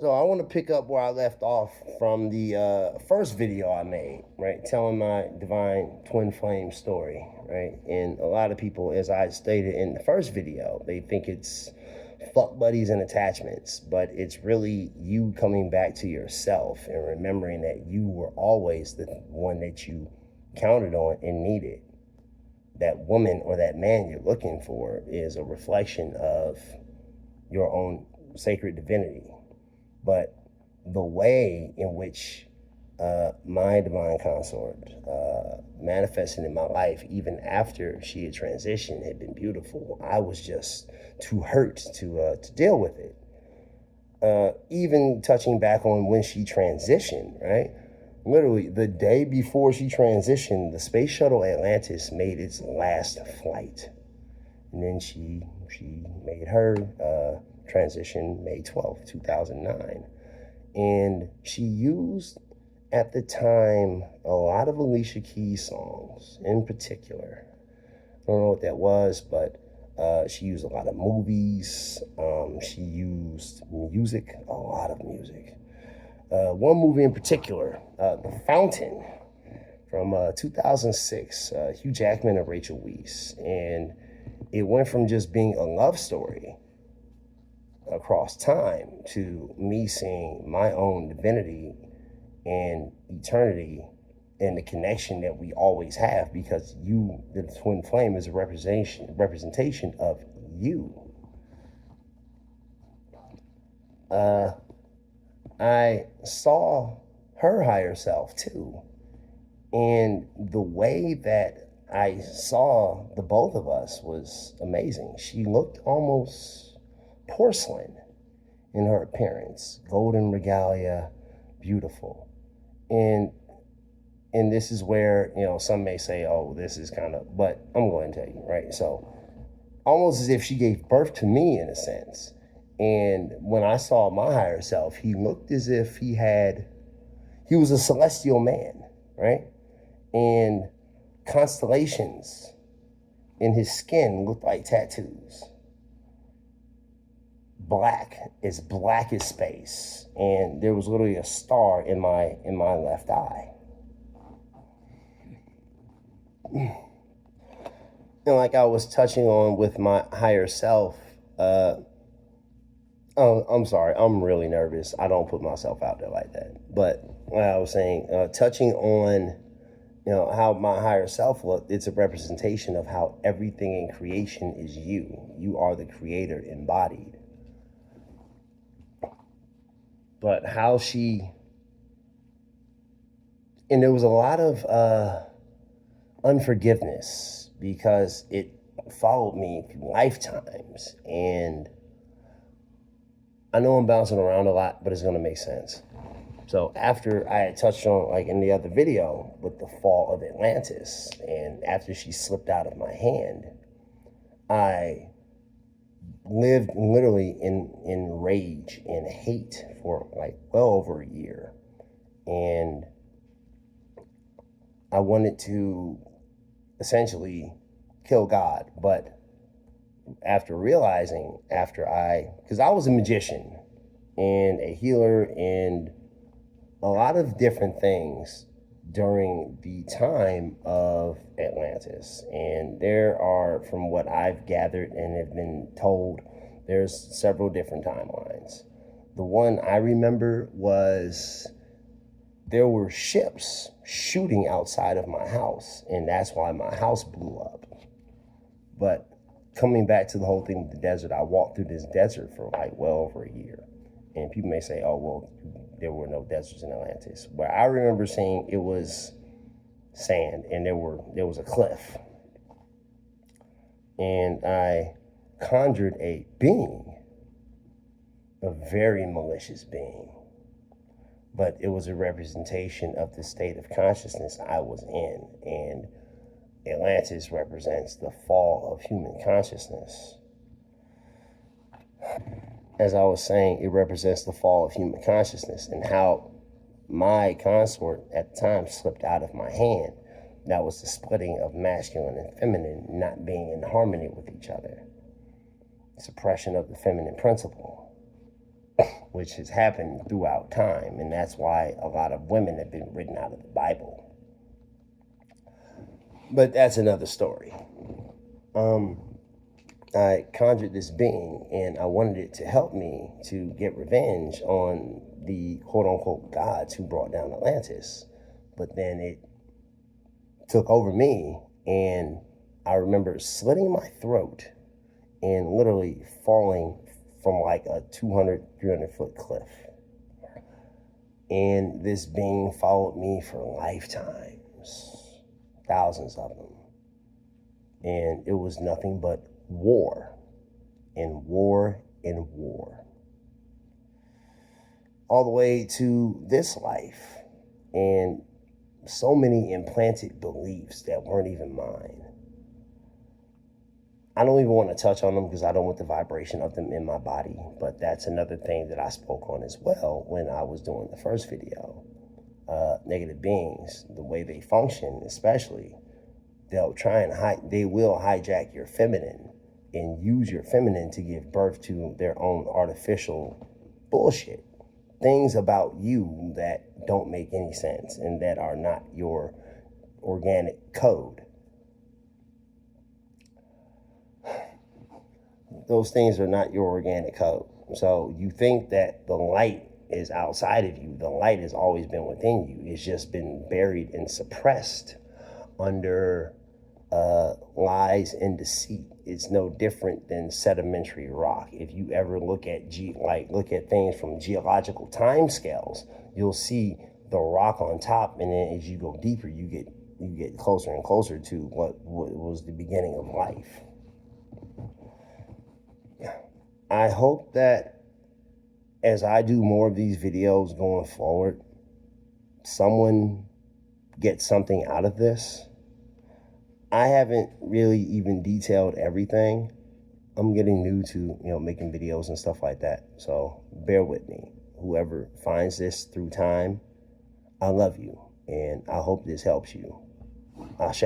So I want to pick up where I left off from the first video I made, right? Telling my divine twin flame story, right? And a lot of people, as I stated in the first video, they think it's fuck buddies and attachments, but it's really you coming back to yourself and remembering that you were always the one that you counted on and needed. That woman or that man you're looking for is a reflection of your own sacred divinity. But the way in which my divine consort manifested in my life, even after she had transitioned, had been beautiful. I was just too hurt to deal with it. Even touching back on when she transitioned, right? Literally, the day before she transitioned, the space shuttle Atlantis made its last flight. And then she made her transition May 12th, 2009. And she used, at the time, a lot of Alicia Keys songs in particular. I don't know what that was, but she used a lot of movies. She used music, a lot of music. One movie in particular, The Fountain, from 2006, Hugh Jackman and Rachel Weisz. And it went from just being a love story across time to me seeing my own divinity and eternity and the connection that we always have, because you, the twin flame, is a representation of you. I saw her higher self too. And the way that I saw the both of us was amazing. She looked almost porcelain in her appearance, golden regalia, beautiful. And this is where, some may say, oh, this is kind of, but I'm going to tell you, right? So almost as if she gave birth to me in a sense. And when I saw my higher self, he looked as if he was a celestial man, right? And constellations in his skin looked like tattoos. Black as space. And there was literally a star in my left eye. And like I was touching on with my higher self, oh, I'm sorry, I'm really nervous. I don't put myself out there like that. But like I was saying, touching on, how my higher self looked, it's a representation of how everything in creation is you. You are the creator embodied. But how and there was a lot of unforgiveness, because it followed me through lifetimes. And I know I'm bouncing around a lot, but it's going to make sense. So after I had touched on, like in the other video, with the fall of Atlantis, and after she slipped out of my hand, I lived literally in rage and hate for like well over a year. And I wanted to essentially kill God. But after realizing, because I was a magician and a healer and a lot of different things during the time of Atlantis. And there are, from what I've gathered and have been told, there's several different timelines. The one I remember was there were ships shooting outside of my house, and that's why my house blew up. But coming back to the whole thing with the desert, I walked through this desert for like well over a year. And people may say, oh, well, there were no deserts in Atlantis. But I remember seeing it was sand, and there was a cliff. And I conjured a being, a very malicious being. But it was a representation of the state of consciousness I was in. And Atlantis represents the fall of human consciousness. As I was saying, it represents the fall of human consciousness, and how my consort at the time slipped out of my hand. That was the splitting of masculine and feminine not being in harmony with each other. Suppression of the feminine principle. which has happened throughout time, and that's why a lot of women have been written out of the Bible. But that's another story. I conjured this being, and I wanted it to help me to get revenge on the quote-unquote gods who brought down Atlantis. But then it took over me, and I remember slitting my throat and literally falling from like a 200, 300-foot cliff. And this being followed me for lifetimes, thousands of them. And it was nothing but war and war and war. All the way to this life. And so many implanted beliefs that weren't even mine. I don't even want to touch on them because I don't want the vibration of them in my body. But that's another thing that I spoke on as well when I was doing the first video. Negative beings, the way they function, especially, they'll try and they will hijack your feminine and use your feminine to give birth to their own artificial bullshit. Things about you that don't make any sense and that are not your organic code. Those things are not your organic code. So you think that the light is outside of you. The light has always been within you. It's just been buried and suppressed under lies and deceit. It's no different than sedimentary rock. If you ever look at things from geological time scales, you'll see the rock on top, and then as you go deeper, you get closer and closer to what was the beginning of life. I hope that as I do more of these videos going forward, someone gets something out of this. I haven't really even detailed everything. I'm getting new to, making videos and stuff like that. So bear with me. Whoever finds this through time, I love you. And I hope this helps you. Ashe.